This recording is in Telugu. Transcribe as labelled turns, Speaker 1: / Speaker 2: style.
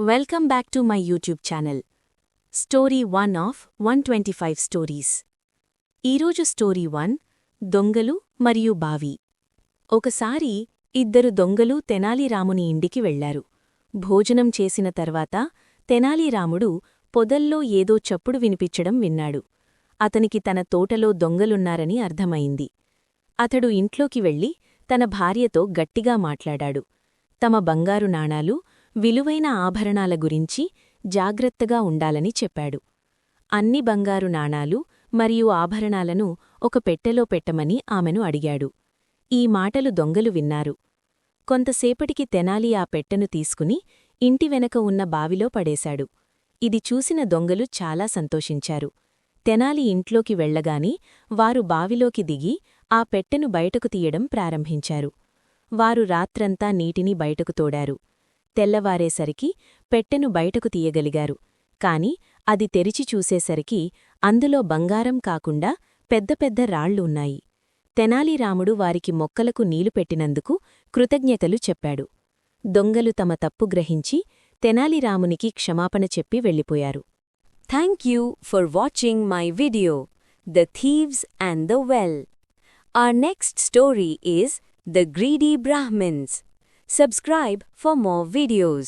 Speaker 1: Welcome back to my YouTube channel. Story 1 of 125 stories. ఈరోజు స్టోరీ 1 దొంగలు మరియు బావి. ఒకసారి ఇద్దరు దొంగలు తెనాలిరాముని ఇంటికి వెళ్లారు. భోజనం చేసిన తర్వాత తెనాలిరాముడు పొదల్లో ఏదో చప్పుడు వినిపించడం విన్నాడు. అతనికి తన తోటలో దొంగలున్నారని అర్థమైంది. అతడు ఇంట్లోకి వెళ్లి తన భార్యతో గట్టిగా మాట్లాడాడు. తమ బంగారు నాణాలు, విలువైన ఆభరణాల గురించి జాగ్రత్తగా ఉండాలని చెప్పాడు. అన్ని బంగారు నాణాలు మరియు ఆభరణాలను ఒక పెట్టెలో పెట్టమని ఆమెను అడిగాడు. ఈ మాటలు దొంగలు విన్నారు. కొంతసేపటికి తెనాలి ఆ పెట్టెను తీసుకుని ఇంటి వెనక ఉన్న బావిలో పడేశాడు. ఇది చూసిన దొంగలు చాలా సంతోషించారు. తెనాలి ఇంట్లోకి వెళ్లగాని వారు బావిలోకి దిగి ఆ పెట్టెను బయటకు తీయడం ప్రారంభించారు. వారు రాత్రంతా నీటిని బయటకు తోడారు. తెల్లవారేసరికి పెట్టెను బయటకు తీయగలిగారు. కాని అది తెరిచి చూసేసరికి అందులో బంగారం కాకుండా పెద్ద పెద్ద రాళ్లు ఉన్నాయి. తెనాలిరాముడు వారికి మొక్కలకు నీళ్లు పెట్టినందుకు కృతజ్ఞతలు చెప్పాడు. దొంగలు తమ తప్పు గ్రహించి తెనాలిరామునికి క్షమాపణ చెప్పి వెళ్ళిపోయారు.
Speaker 2: Thank you for watching my video, The Thieves and the Well. Our next story is The Greedy Brahmins. Subscribe for more videos.